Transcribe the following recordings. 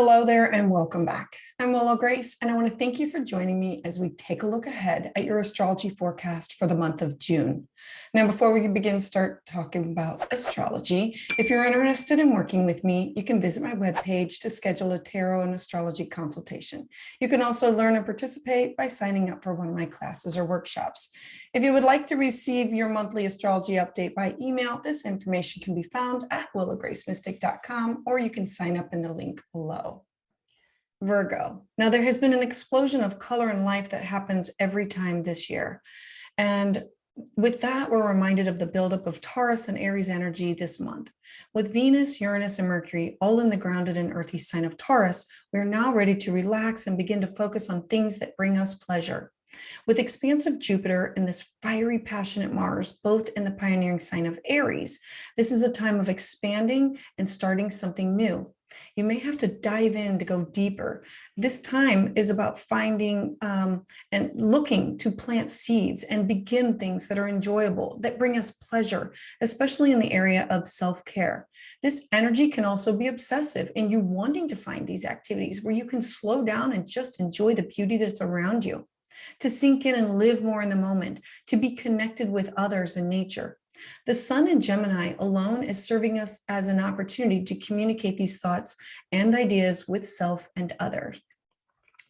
Hello there and welcome back. I'm Willow Grace, and I want to thank you for joining me as we take a look ahead at your astrology forecast for the month of June. Now, before we start talking about astrology, if you're interested in working with me, you can visit my webpage to schedule a tarot and astrology consultation. You can also learn and participate by signing up for one of my classes or workshops. If you would like to receive your monthly astrology update by email, this information can be found at willowgracemystic.com, or you can sign up in the link below. Virgo. Now, there has been an explosion of color and life that happens every time this year. And with that, we're reminded of the buildup of Taurus and Aries energy this month. With Venus, Uranus, and Mercury all in the grounded and earthy sign of Taurus, we're now ready to relax and begin to focus on things that bring us pleasure. With expansive Jupiter and this fiery, passionate Mars, both in the pioneering sign of Aries, this is a time of expanding and starting something new. You may have to dive in to go deeper. This time is about finding and looking to plant seeds and begin things that are enjoyable, that bring us pleasure, especially in the area of self-care. This energy can also be obsessive in you wanting to find these activities where you can slow down and just enjoy the beauty that's around you, to sink in and live more in the moment, to be connected with others and nature. The Sun in Gemini alone is serving us as an opportunity to communicate these thoughts and ideas with self and others.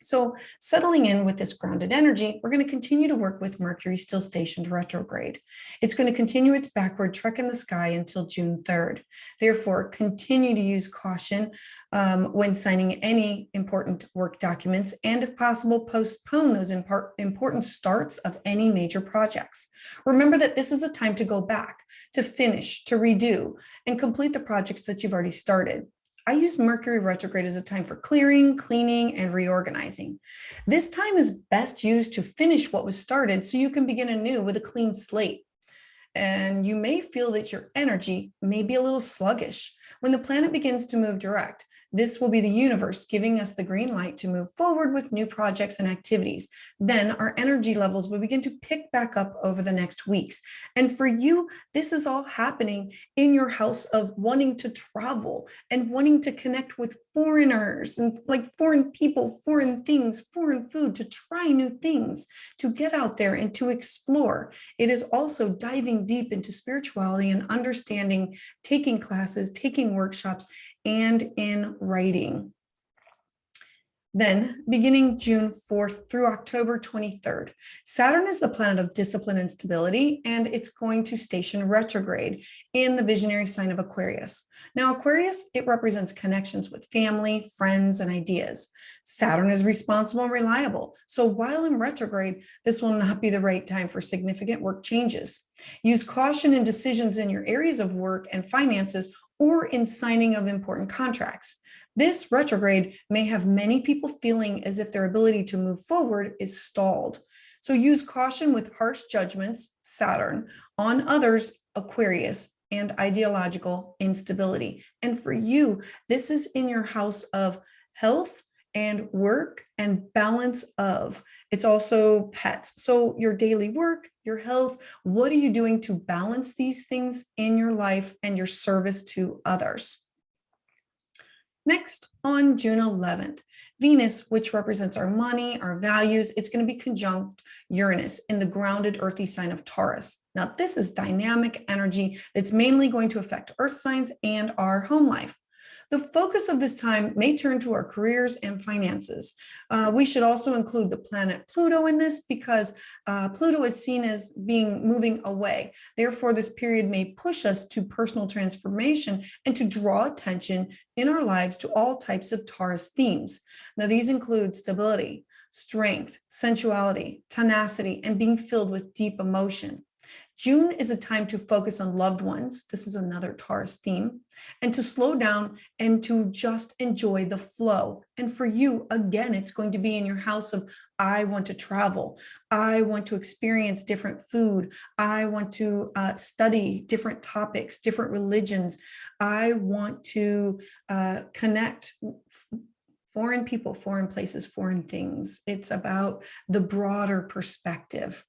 So settling in with this grounded energy, we're going to continue to work with Mercury still stationed retrograde. It's going to continue its backward trek in the sky until June 3rd. Therefore, continue to use caution when signing any important work documents, and if possible, postpone those important starts of any major projects. Remember that this is a time to go back, to finish, to redo, and complete the projects that you've already started. I use Mercury retrograde as a time for clearing, cleaning, and reorganizing. This time is best used to finish what was started so you can begin anew with a clean slate. And you may feel that your energy may be a little sluggish. When the planet begins to move direct, this will be the universe giving us the green light to move forward with new projects and activities. Then our energy levels will begin to pick back up over the next weeks. And for you, this is all happening in your house of wanting to travel and wanting to connect with foreigners and like foreign people, foreign things, foreign food, to try new things, to get out there and to explore. It is also diving deep into spirituality and understanding, taking classes, taking workshops, and in writing. Then, beginning June 4th through October 23rd, Saturn is the planet of discipline and stability, and it's going to station retrograde in the visionary sign of Aquarius. Now, Aquarius, it represents connections with family, friends, and ideas. Saturn is responsible and reliable, so while in retrograde, this will not be the right time for significant work changes. Use caution in decisions in your areas of work and finances, or in signing of important contracts. This retrograde may have many people feeling as if their ability to move forward is stalled. So use caution with harsh judgments, Saturn, on others, Aquarius, and ideological instability. And for you, this is in your house of health and work and balance of. It's also pets. So your daily work, your health, what are you doing to balance these things in your life and your service to others? Next, on June 11th, Venus, which represents our money, our values, it's going to be conjunct Uranus in the grounded earthy sign of Taurus. Now, this is dynamic energy that's mainly going to affect earth signs and our home life. The focus of this time may turn to our careers and finances. We should also include the planet Pluto in this, because Pluto is seen as moving away. Therefore, this period may push us to personal transformation and to draw attention in our lives to all types of Taurus themes. Now, these include stability, strength, sensuality, tenacity, and being filled with deep emotion. June is a time to focus on loved ones. This is another Taurus theme, and to slow down and to just enjoy the flow. And for you, again, it's going to be in your house of, I want to travel. I want to experience different food. I want to study different topics, different religions. I want to connect foreign people, foreign places, foreign things. It's about the broader perspective.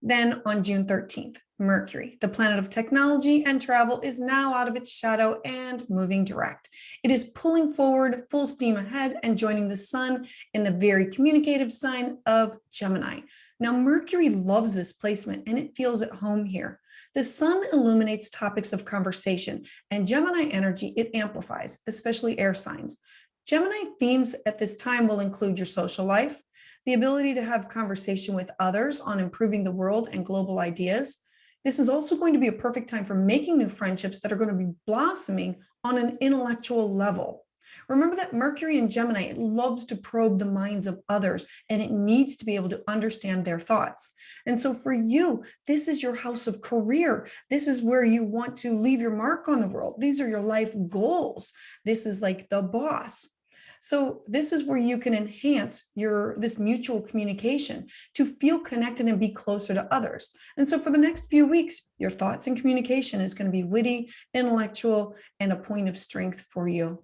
Then on June 13th, Mercury, the planet of technology and travel, is now out of its shadow and moving direct. It is pulling forward full steam ahead and joining the sun in the very communicative sign of Gemini. Now, Mercury loves this placement and it feels at home here. The sun illuminates topics of conversation, and Gemini energy it amplifies, especially air signs. Gemini themes at this time will include your social life, the ability to have conversation with others on improving the world and global ideas. This is also going to be a perfect time for making new friendships that are going to be blossoming on an intellectual level. Remember that Mercury in Gemini, it loves to probe the minds of others and it needs to be able to understand their thoughts. And so for you, this is your house of career. This is where you want to leave your mark on the world. These are your life goals. This is like the boss. So this is where you can enhance this mutual communication to feel connected and be closer to others. And so for the next few weeks, your thoughts and communication is going to be witty, intellectual, and a point of strength for you.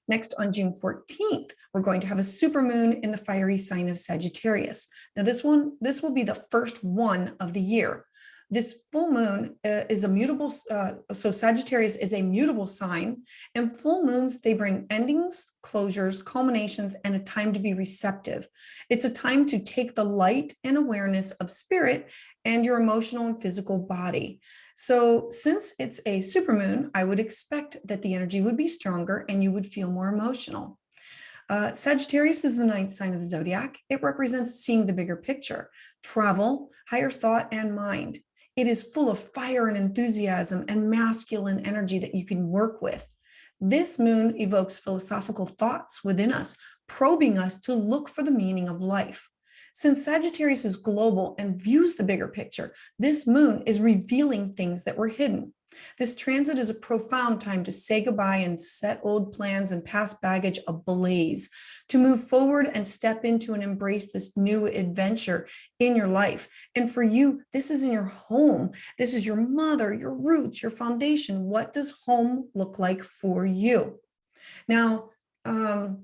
Next, on June 14th, we're going to have a supermoon in the fiery sign of Sagittarius. Now this will be the first one of the year. This full moon is a mutable, so Sagittarius is a mutable sign, and full moons, they bring endings, closures, culminations, and a time to be receptive. It's a time to take the light and awareness of spirit and your emotional and physical body. So since it's a supermoon, I would expect that the energy would be stronger and you would feel more emotional. Sagittarius is the ninth sign of the zodiac. It represents seeing the bigger picture, travel, higher thought, and mind. It is full of fire and enthusiasm and masculine energy that you can work with. This moon evokes philosophical thoughts within us, probing us to look for the meaning of life. Since Sagittarius is global and views the bigger picture, this moon is revealing things that were hidden. This transit is a profound time to say goodbye and set old plans and past baggage ablaze, to move forward and step into and embrace this new adventure in your life. And for you, this is in your home. This is your mother, your roots, your foundation. What does home look like for you? Now, the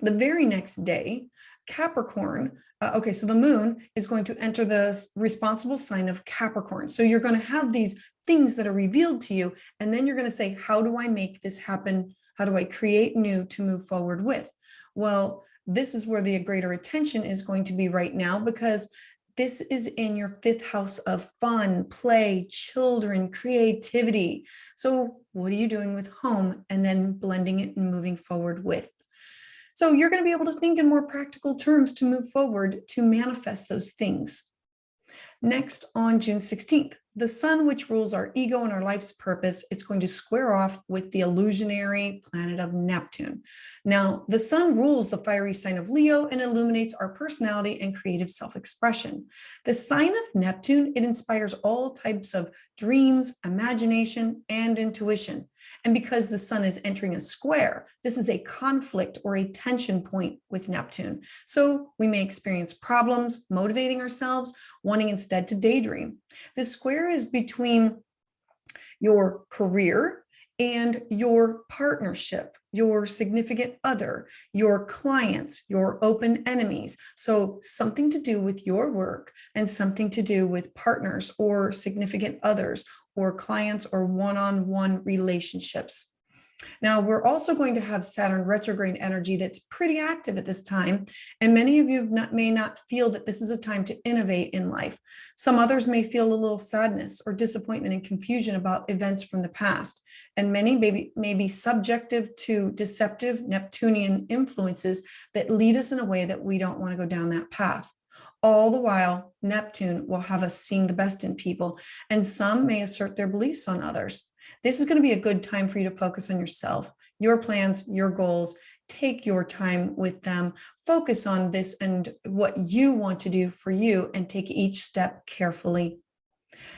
very next day, Capricorn, so the moon is going to enter the responsible sign of Capricorn. So you're going to have these things that are revealed to you, and then you're going to say, how do I make this happen? How do I create new to move forward with? Well, this is where the greater attention is going to be right now, because this is in your fifth house of fun, play, children, creativity. So what are you doing with home and then blending it and moving forward with? So you're going to be able to think in more practical terms to move forward to manifest those things. Next, on June 16th, the sun, which rules our ego and our life's purpose, it's going to square off with the illusionary planet of Neptune. Now, the sun rules the fiery sign of Leo and illuminates our personality and creative self-expression. The sign of Neptune, it inspires all types of dreams, imagination, and intuition. And because the sun is entering a square, this is a conflict or a tension point with Neptune. So we may experience problems motivating ourselves, wanting instead to daydream. The square is between your career and your partnership, your significant other, your clients, your open enemies. So something to do with your work and something to do with partners or significant others or clients or one-on-one relationships. Now, we're also going to have Saturn retrograde energy that's pretty active at this time, and many of you may not feel that this is a time to innovate in life. Some others may feel a little sadness or disappointment and confusion about events from the past, and many may be subjective to deceptive Neptunian influences that lead us in a way that we don't want to go down that path. All the while, Neptune will have us seeing the best in people, and some may assert their beliefs on others. This is going to be a good time for you to focus on yourself, your plans, your goals. Take your time with them. Focus on this and what you want to do for you, and take each step carefully.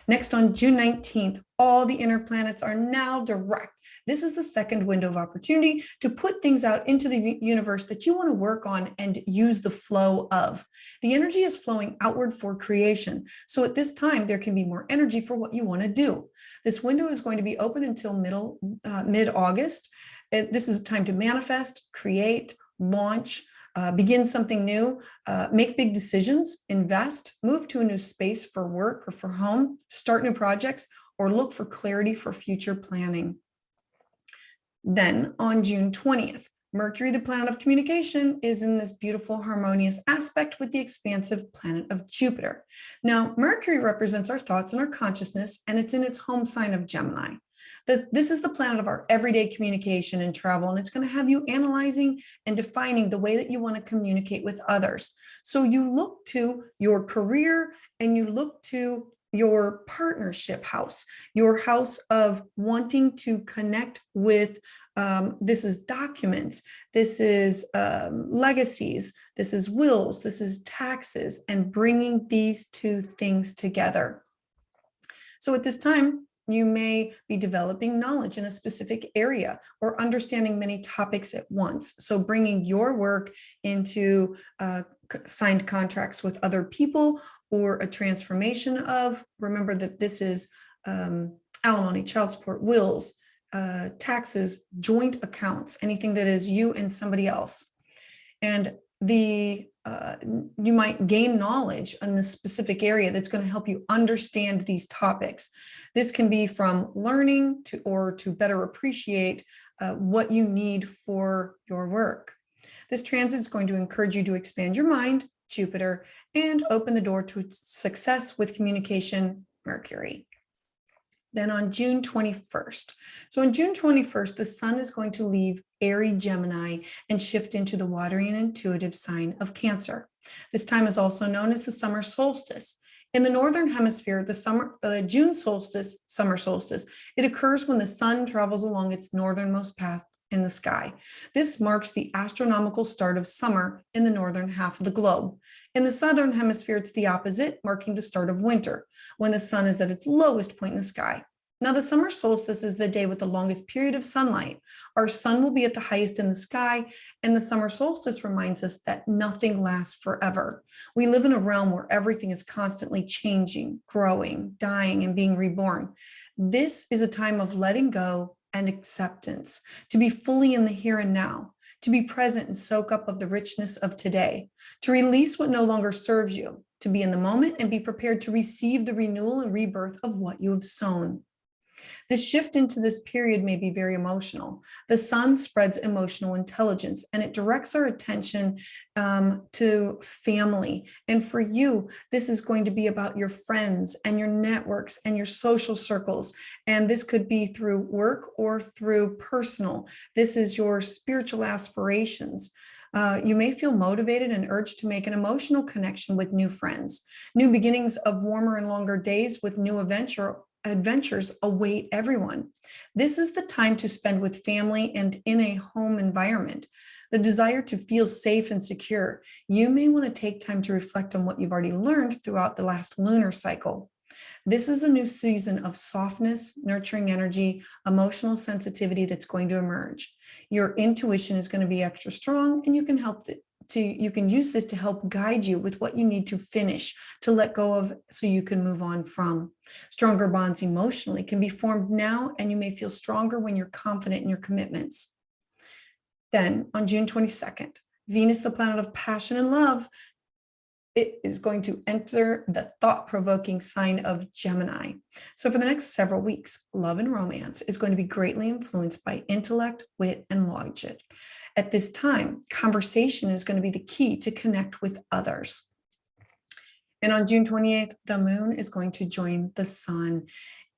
Next, on June 19th, all the inner planets are now direct. This is the second window of opportunity to put things out into the universe that you want to work on and use the flow of. The energy is flowing outward for creation. So at this time, there can be more energy for what you want to do. This window is going to be open until mid-August. This is a time to manifest, create, launch, begin something new, make big decisions, invest, move to a new space for work or for home, start new projects, or look for clarity for future planning. Then on June 20th, Mercury, the planet of communication, is in this beautiful harmonious aspect with the expansive planet of Jupiter. Now, Mercury represents our thoughts and our consciousness, and it's in its home sign of Gemini. This is the planet of our everyday communication and travel, and it's going to have you analyzing and defining the way that you want to communicate with others. So you look to your career and you look to your partnership house, your house of wanting to connect with, this is documents, this is legacies, this is wills, this is taxes, and bringing these two things together. So at this time, you may be developing knowledge in a specific area or understanding many topics at once. So bringing your work into signed contracts with other people, or a transformation of, remember that this is alimony, child support, wills, taxes, joint accounts, anything that is you and somebody else. And you might gain knowledge in this specific area that's going to help you understand these topics. This can be from learning to better appreciate what you need for your work. This transit is going to encourage you to expand your mind, Jupiter, and open the door to success with communication, Mercury. Then on June 21st. So on June 21st, the sun is going to leave Aries Gemini and shift into the watery and intuitive sign of Cancer. This time is also known as the summer solstice. In the Northern Hemisphere, the June solstice, summer solstice, it occurs when the sun travels along its northernmost path in the sky. This marks the astronomical start of summer in the northern half of the globe. In the Southern Hemisphere, it's the opposite, marking the start of winter, when the sun is at its lowest point in the sky. Now, the summer solstice is the day with the longest period of sunlight. Our sun will be at the highest in the sky, and the summer solstice reminds us that nothing lasts forever. We live in a realm where everything is constantly changing, growing, dying, and being reborn. This is a time of letting go and acceptance, to be fully in the here and now, to be present and soak up of the richness of today, to release what no longer serves you, to be in the moment and be prepared to receive the renewal and rebirth of what you have sown. This shift into this period may be very emotional. The sun spreads emotional intelligence, and it directs our attention to family. And for you, this is going to be about your friends and your networks and your social circles. And this could be through work or through personal. This is your spiritual aspirations. You may feel motivated and urged to make an emotional connection with new friends. New beginnings of warmer and longer days with new adventures await everyone. This is the time to spend with family and in a home environment. The desire to feel safe and secure. You may want to take time to reflect on what you've already learned throughout the last lunar cycle. This is a new season of softness, nurturing energy, emotional sensitivity that's going to emerge. Your intuition is going to be extra strong, and you can use this to help guide you with what you need to finish, to let go of, so you can move on from. Stronger bonds emotionally can be formed now, and you may feel stronger when you're confident in your commitments. Then on June 22nd, Venus, the planet of passion and love, it is going to enter the thought-provoking sign of Gemini. So for the next several weeks, love and romance is going to be greatly influenced by intellect, wit, and logic. At this time, conversation is going to be the key to connect with others. And on June 28th, the moon is going to join the sun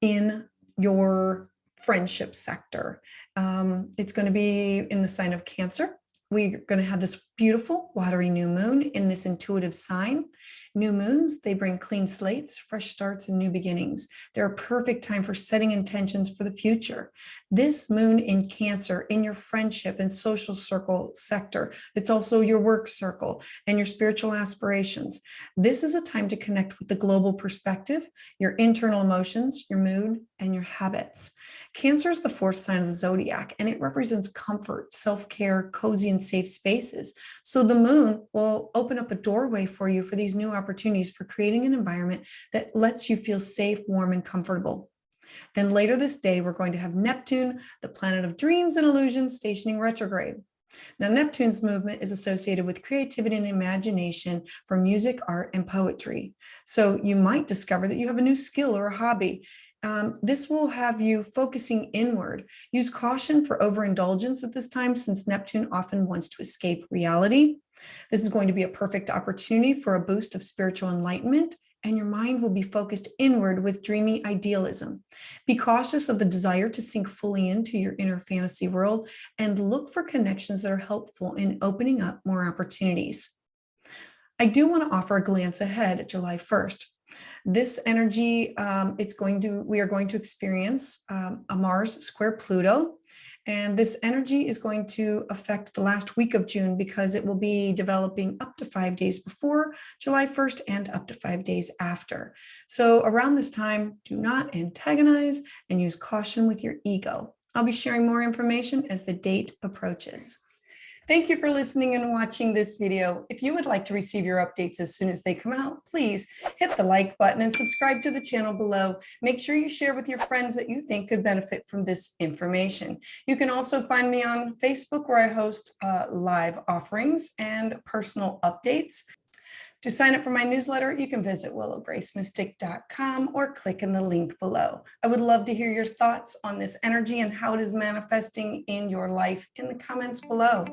in your friendship sector. It's going to be in the sign of Cancer. We're going to have this beautiful watery new moon in this intuitive sign. New moons, they bring clean slates, fresh starts, and new beginnings. They're a perfect time for setting intentions for the future. This moon in Cancer, in your friendship and social circle sector, it's also your work circle and your spiritual aspirations. This is a time to connect with the global perspective, your internal emotions, your mood, and your habits. Cancer is the fourth sign of the zodiac, and it represents comfort, self-care, cozy, and safe spaces. So the moon will open up a doorway for you for these new opportunities for creating an environment that lets you feel safe, warm, and comfortable. Then later this day, we're going to have Neptune, the planet of dreams and illusions, stationing retrograde. Now, Neptune's movement is associated with creativity and imagination for music, art, and poetry. So you might discover that you have a new skill or a hobby. This will have you focusing inward. Use caution for overindulgence at this time, since Neptune often wants to escape reality. This is going to be a perfect opportunity for a boost of spiritual enlightenment, and your mind will be focused inward with dreamy idealism. Be cautious of the desire to sink fully into your inner fantasy world, and look for connections that are helpful in opening up more opportunities. I do want to offer a glance ahead at July 1st. This energy, we are going to experience a Mars square Pluto. And this energy is going to affect the last week of June, because it will be developing up to 5 days before July 1st and up to 5 days after. So around this time, do not antagonize and use caution with your ego. I'll be sharing more information as the date approaches. Thank you for listening and watching this video. If you would like to receive your updates as soon as they come out, please hit the like button and subscribe to the channel below. Make sure you share with your friends that you think could benefit from this information. You can also find me on Facebook, where I host live offerings and personal updates. To sign up for my newsletter, you can visit willowgracemystic.com or click in the link below. I would love to hear your thoughts on this energy and how it is manifesting in your life in the comments below.